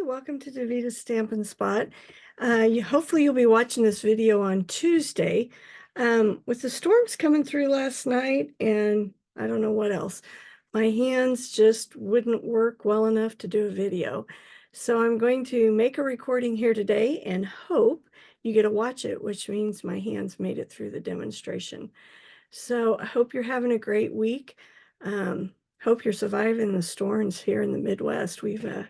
welcome to Davita's Stamp and Spot. Hopefully you'll be watching this video on Tuesday. With the storms coming through last night and I don't know what else, my hands just wouldn't work well enough to do a video. So I'm going to make a recording here today and hope you get to watch it, which means my hands made it through the demonstration. So I hope you're having a great week. Hope you're surviving the storms here in the Midwest. We've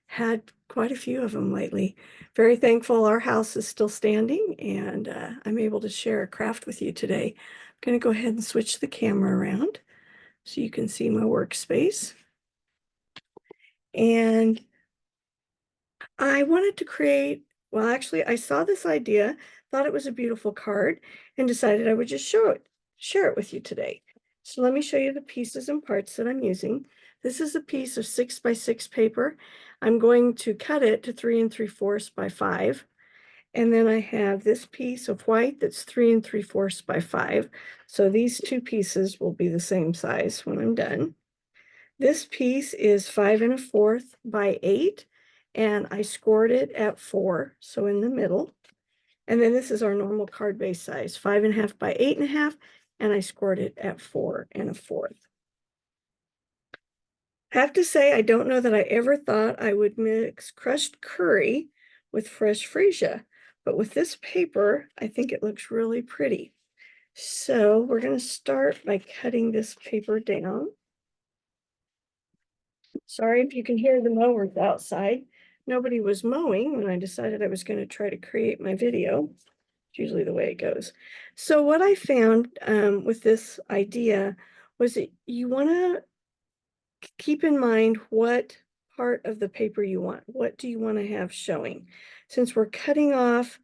had quite a few of them lately. Very thankful our house is still standing and I'm able to share a craft with you today. I'm going to go ahead and switch the camera around so you can see my workspace. And I wanted to create, well, actually, I saw this idea, thought it was a beautiful card, and decided I would just share it with you today. So let me show you the pieces and parts that I'm using. This is a piece of 6x6 paper. I'm going to cut it to 3 3/4 by 5. And then I have this piece of white that's 3 3/4 by 5. So these two pieces will be the same size when I'm done. This piece is 5 1/4 by 8, and I scored it at 4, so in the middle. And then this is our normal card base size, 5 1/2 by 8 1/2, and I scored it at 4 1/4. I have to say, I don't know that I ever thought I would mix crushed curry with fresh freesia, but with this paper, I think it looks really pretty. So we're going to start by cutting this paper down. Sorry if you can hear the mowers outside. Nobody was mowing when I decided I was going to try to create my video. It's usually the way it goes. So what I found with this idea was that you want to keep in mind what part of the paper you want. What do you want to have showing? Since we're cutting off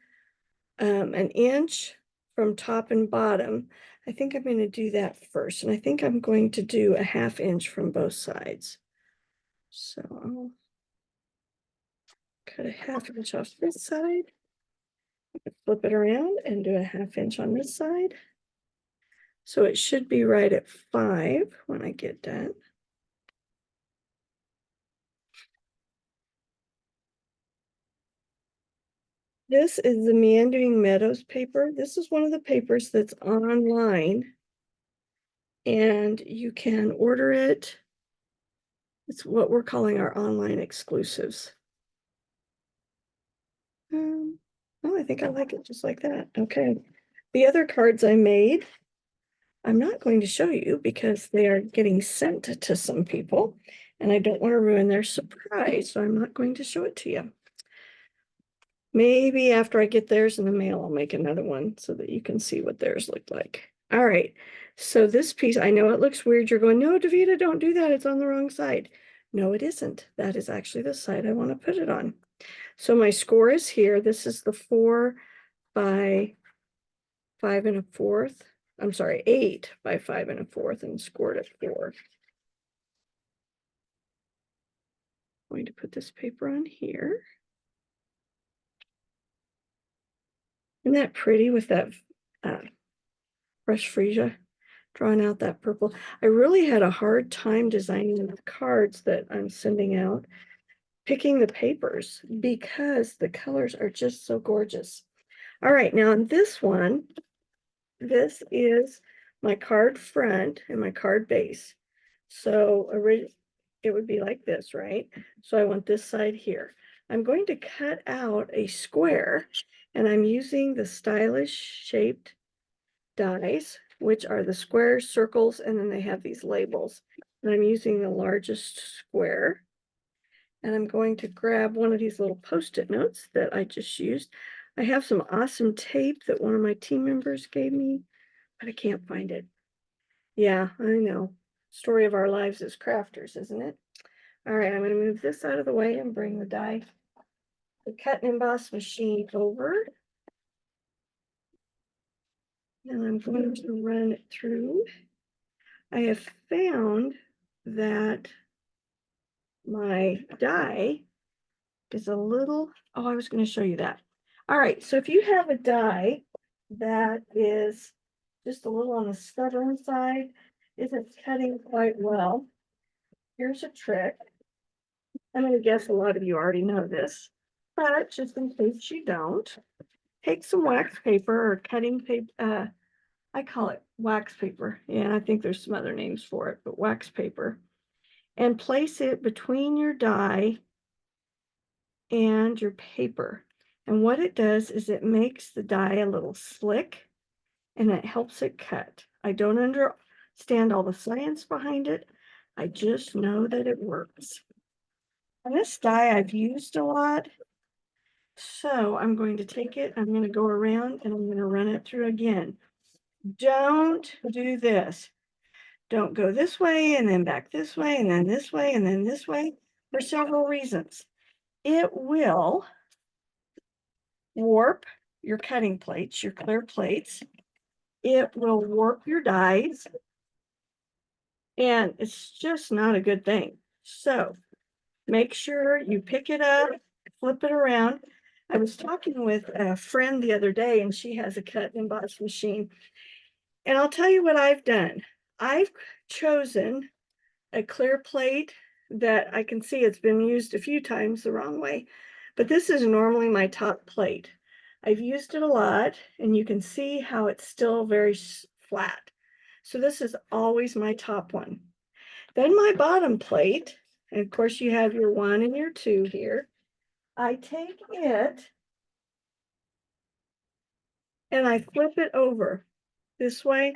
an inch from top and bottom, I think I'm going to do that first. And I think I'm going to do a 1/2 inch from both sides. So I'll cut a 1/2 inch off this side, flip it around and do a 1/2 inch on this side. So it should be right at 5 when I get done. This is the Meandering Meadows paper. This is one of the papers that's online and you can order it. It's what we're calling our online exclusives. Oh, I think I like it just like that. Okay. The other cards I made, I'm not going to show you because they are getting sent to some people and I don't want to ruin their surprise, so I'm not going to show it to you. Maybe after I get theirs in the mail, I'll make another one so that you can see what theirs look like. All right, so this piece, I know it looks weird. You're going, no, Davita, don't do that. It's on the wrong side. No, it isn't. That is actually the side I want to put it on. So my score is here. This is the 4 by 5 1/4. I'm sorry, 8 by 5 1/4 and scored at 4. I'm going to put this paper on here. Isn't that pretty with that fresh freesia drawing out that purple? I really had a hard time designing the cards that I'm sending out, picking the papers because the colors are just so gorgeous. All right, now on this one, this is my card front and my card base. So it would be like this, right? So I want this side here. I'm going to cut out a square and I'm using the stylish shaped dies, which are the squares, circles, and then they have these labels. And I'm using the largest square. And I'm going to grab one of these little Post-it notes that I just used. I have some awesome tape that one of my team members gave me, but I can't find it. Yeah, I know. Story of our lives as crafters, isn't it? All right, I'm going to move this out of the way and bring the cut and emboss machine over. And I'm going to run it through. I have found that my die is a little, oh, I was going to show you that. All right, so if you have a die that is just a little on the stubborn side, isn't cutting quite well, here's a trick. I'm going to guess a lot of you already know this, but just in case you don't, take some wax paper or cutting paper. I call it wax paper. Yeah, I think there's some other names for it, but wax paper. And place it between your die and your paper. And what it does is it makes the die a little slick and it helps it cut. I don't understand all the science behind it. I just know that it works. And this die I've used a lot. So I'm going to take it, I'm going to go around and I'm going to run it through again. Don't do this. Don't go this way and then back this way and then this way and then this way for several reasons. It will warp your cutting plates, your clear plates. It will warp your dies, and it's just not a good thing. So make sure you pick it up, flip it around. I was talking with a friend the other day, and she has a cut and emboss machine. And I'll tell you what I've done. I've chosen a clear plate that I can see it's been used a few times the wrong way, but this is normally my top plate. I've used it a lot, and you can see how it's still very flat. So this is always my top one. Then my bottom plate, and of course you have your 1 and your 2 here. I take it and I flip it over this way,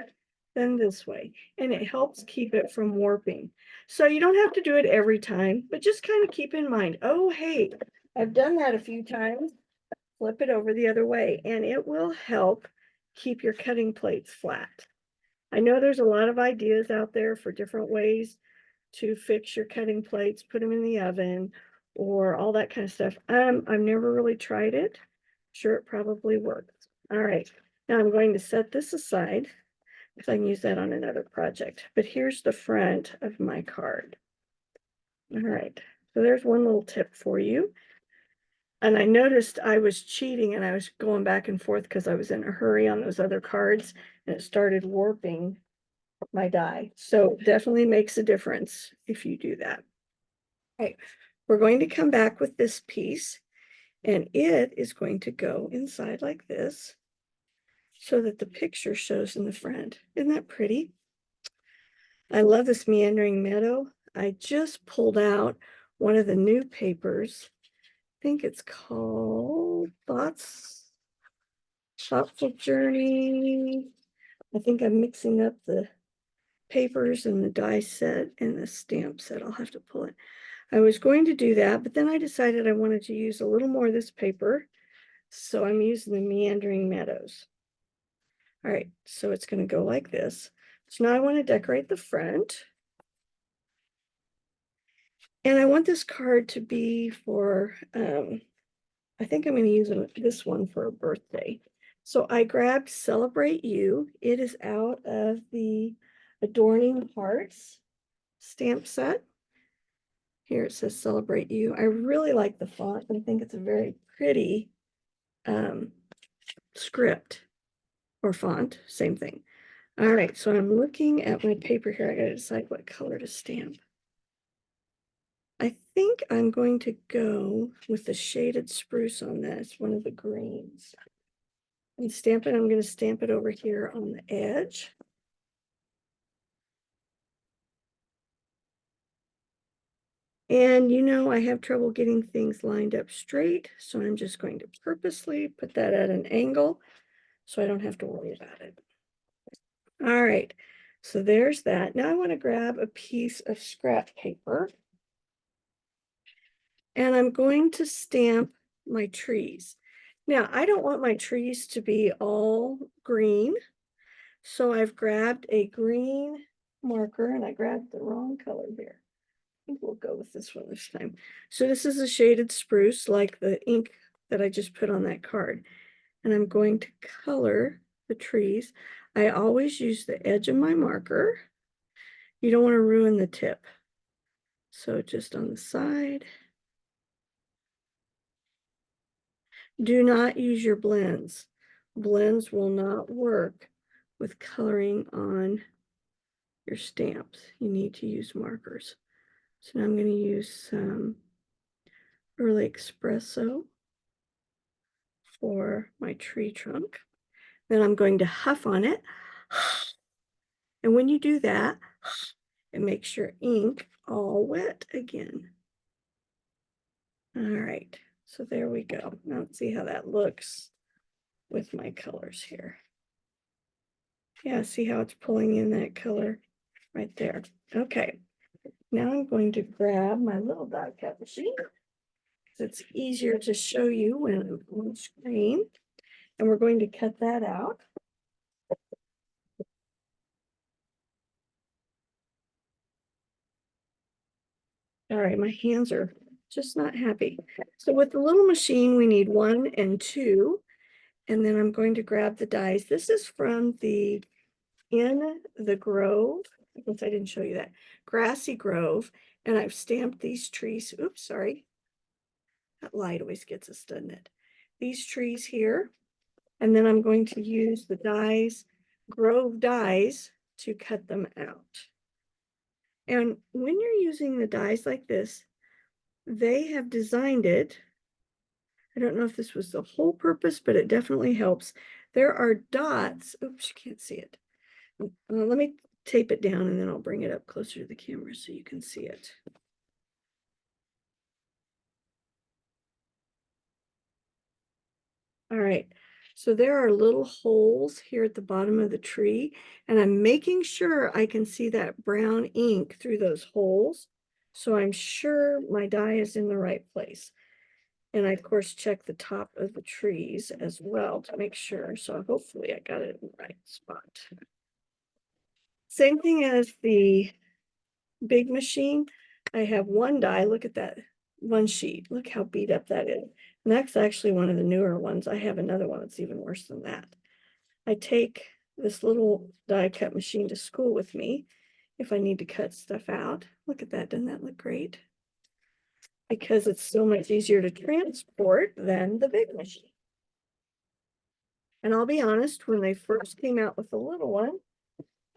then this way, and it helps keep it from warping. So you don't have to do it every time, but just kind of keep in mind, oh, hey, I've done that a few times. Flip it over the other way, and it will help keep your cutting plates flat. I know there's a lot of ideas out there for different ways to fix your cutting plates, put them in the oven, or all that kind of stuff. I've never really tried it. Sure, it probably works. All right, now I'm going to set this aside because I can use that on another project. But here's the front of my card. All right, so there's one little tip for you. And I noticed I was cheating and I was going back and forth because I was in a hurry on those other cards and it started warping my die. So definitely makes a difference if you do that. Okay, we're going to come back with this piece and it is going to go inside like this so that the picture shows in the front. Isn't that pretty? I love this meandering meadow. I just pulled out one of the new papers. I think it's called Thoughtful Journey. I think I'm mixing up the papers and the die set and the stamp set. I'll have to pull it. I was going to do that, but then I decided I wanted to use a little more of this paper. So I'm using the Meandering Meadows. All right, so it's going to go like this. So now I want to decorate the front. And I want this card to be for, I think I'm going to use this one for a birthday. So I grabbed Celebrate You. It is out of the Adorning Hearts stamp set. Here it says Celebrate You. I really like the font. I think it's a very pretty script or font, same thing. All right, so I'm looking at my paper here. I got to decide what color to stamp. I think I'm going to go with the shaded spruce on this, one of the greens. And stamp it, I'm going to stamp it over here on the edge. And you know, I have trouble getting things lined up straight, so I'm just going to purposely put that at an angle so I don't have to worry about it. All right, so there's that. Now I want to grab a piece of scrap paper and I'm going to stamp my trees. Now, I don't want my trees to be all green, so I've grabbed a green marker and I grabbed the wrong color here. I think we'll go with this one this time. So this is a shaded spruce like the ink that I just put on that card. And I'm going to color the trees. I always use the edge of my marker. You don't want to ruin the tip. So just on the side. Do not use your blends. Blends will not work with coloring on your stamps. You need to use markers. So now I'm going to use some early espresso for my tree trunk. Then I'm going to huff on it. And when you do that, it makes your ink all wet again. All right, so there we go. Now let's see how that looks with my colors here. Yeah, see how it's pulling in that color right there. Okay, now I'm going to grab my little die cut machine. It's easier to show you when I'm on screen. And we're going to cut that out. All right, my hands are just not happy. So with the little machine, we need 1 and 2. And then I'm going to grab the dies. This is from the In the Grove. I guess I didn't show you that. Grassy Grove. And I've stamped these trees. Oops, sorry. That light always gets us, doesn't it? These trees here. And then I'm going to use the dies, Grove dies, to cut them out. And when you're using the dies like this, they have designed it. I don't know if this was the whole purpose, but it definitely helps. There are dots. Oops, you can't see it. Let me tape it down and then I'll bring it up closer to the camera so you can see it. All right, so there are little holes here at the bottom of the tree, and I'm making sure I can see that brown ink through those holes. So I'm sure my die is in the right place. And I, of course, check the top of the trees as well to make sure. So hopefully I got it in the right spot. Same thing as the big machine. I have one die. Look at that one sheet. Look how beat up that is. And that's actually one of the newer ones. I have another one that's even worse than that. I take this little die cut machine to school with me if I need to cut stuff out. Look at that. Doesn't that look great? Because it's so much easier to transport than the big machine. And I'll be honest, when they first came out with the little one,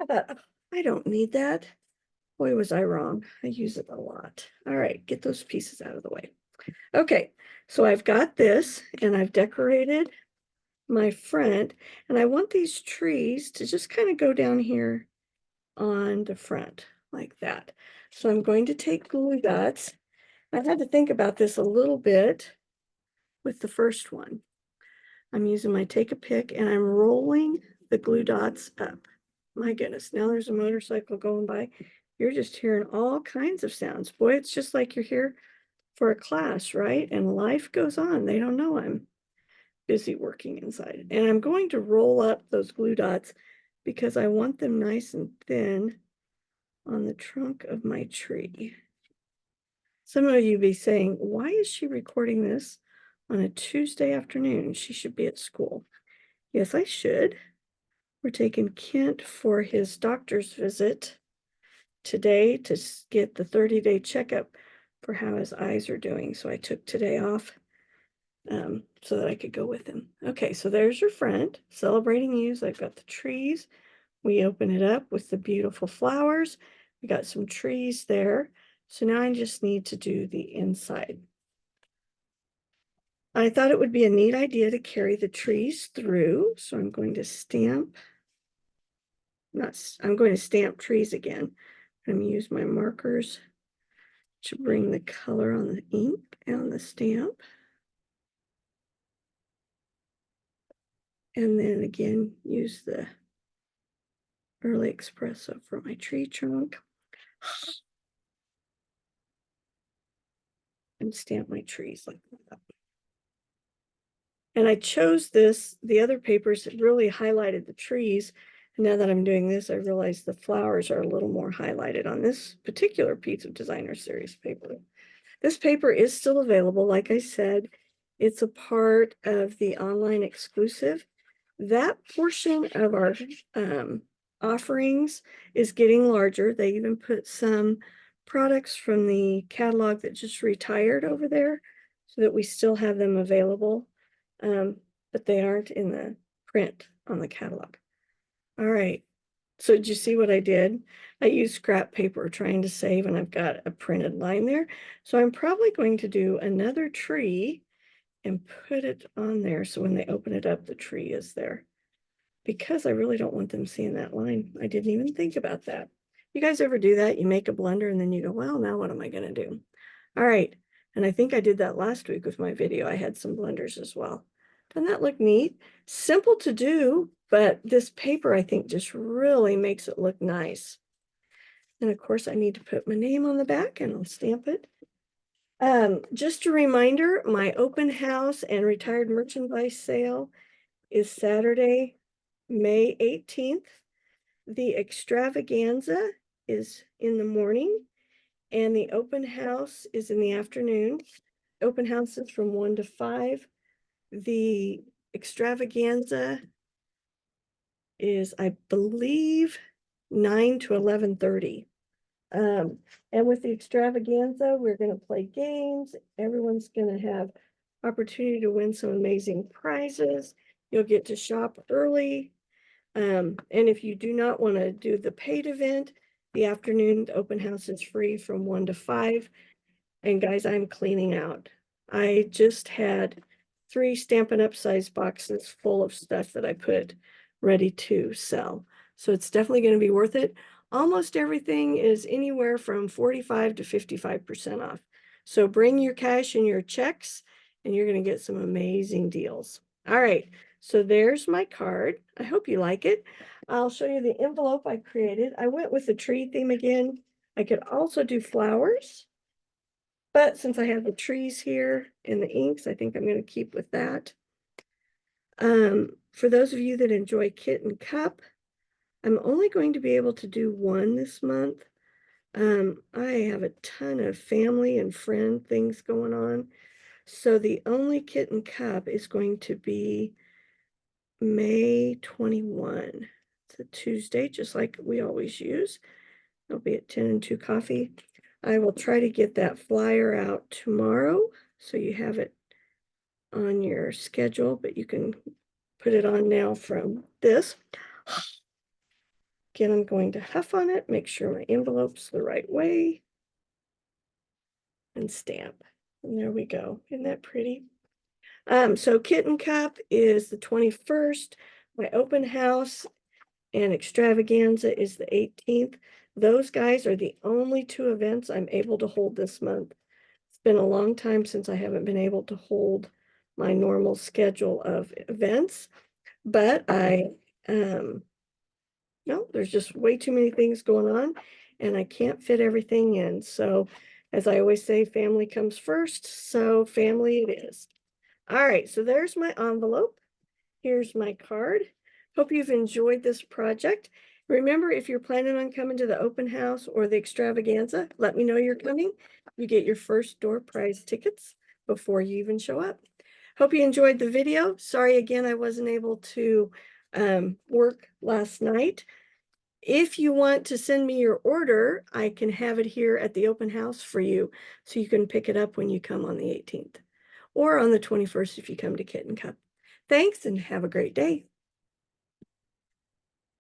I thought, oh, I don't need that. Boy, was I wrong. I use it a lot. All right, get those pieces out of the way. Okay, so I've got this and I've decorated my front, and I want these trees to just kind of go down here on the front like that. So I'm going to take glue dots. I had to think about this a little bit with the first one. I'm using my take a pick and I'm rolling the glue dots up. My goodness, now there's a motorcycle going by. You're just hearing all kinds of sounds. Boy, it's just like you're here for a class, right? And life goes on. They don't know I'm busy working inside. And I'm going to roll up those glue dots because I want them nice and thin on the trunk of my tree. Some of you be saying, why is she recording this on a Tuesday afternoon? She should be at school. Yes, I should. We're taking Kent for his doctor's visit today to get the 30-day checkup for how his eyes are doing. So I took today off so that I could go with him. Okay, so there's your friend celebrating you. I've got the trees. We open it up with the beautiful flowers. We got some trees there. So now I just need to do the inside. I thought it would be a neat idea to carry the trees through. So I'm going to stamp. I'm going to stamp trees again. I'm going to use my markers to bring the color on the ink and on the stamp. And then again, use the early espresso for my tree trunk. And stamp my trees like that. And I chose this, the other papers really highlighted the trees. And now that I'm doing this, I realize the flowers are a little more highlighted on this particular piece of designer series paper. This paper is still available. Like I said, it's a part of the online exclusive. That portion of our offerings is getting larger. They even put some products from the catalog that just retired over there so that we still have them available, but they aren't in the print on the catalog. All right, so did you see what I did? I use scrap paper trying to save, and I've got a printed line there. So I'm probably going to do another tree and put it on there so when they open it up, the tree is there. Because I really don't want them seeing that line. I didn't even think about that. You guys ever do that? You make a blender and then you go, well, now what am I going to do? All right. And I think I did that last week with my video. I had some blenders as well. Doesn't that look neat? Simple to do, but this paper, I think, just really makes it look nice. And of course, I need to put my name on the back and I'll stamp it. Just a reminder, my open house and retired merchandise sale is Saturday, May 18th. The extravaganza is in the morning and the open house is in the afternoon. Open house is from 1 to 5. The extravaganza is, I believe, 9 to 11:30. And with the extravaganza, we're going to play games. Everyone's going to have opportunity to win some amazing prizes. You'll get to shop early. And if you do not want to do the paid event, the afternoon open house is free from 1 to 5. And guys, I'm cleaning out. I just had 3 Stampin' Up! Size boxes full of stuff that I put ready to sell. So it's definitely going to be worth it. Almost everything is anywhere from 45 to 55% off. So bring your cash and your checks, and you're going to get some amazing deals. All right, so there's my card. I hope you like it. I'll show you the envelope I created. I went with the tree theme again. I could also do flowers. But since I have the trees here and the inks, I think I'm going to keep with that. For those of you that enjoy Kit and Cup, I'm only going to be able to do one this month. I have a ton of family and friend things going on. So the only Kit and Cup is going to be May 21. It's a Tuesday, just like we always use. I'll be at 10 and 2 coffee. I will try to get that flyer out tomorrow so you have it on your schedule, but you can put it on now from this. Again, I'm going to huff on it, make sure my envelope's the right way, and stamp. And there we go. Isn't that pretty? So Kitten Cup is the 21st. My open house and extravaganza is the 18th. Those guys are the only 2 events I'm able to hold this month. It's been a long time since I haven't been able to hold my normal schedule of events, but no, there's just way too many things going on and I can't fit everything in. So as I always say, family comes first. So family it is. All right, so there's my envelope. Here's my card. Hope you've enjoyed this project. Remember, if you're planning on coming to the open house or the extravaganza, let me know you're coming. You get your first door prize tickets before you even show up. Hope you enjoyed the video. Sorry again, I wasn't able to work last night. If you want to send me your order, I can have it here at the open house for you so you can pick it up when you come on the 18th or on the 21st if you come to Kit and Cup. Thanks and have a great day.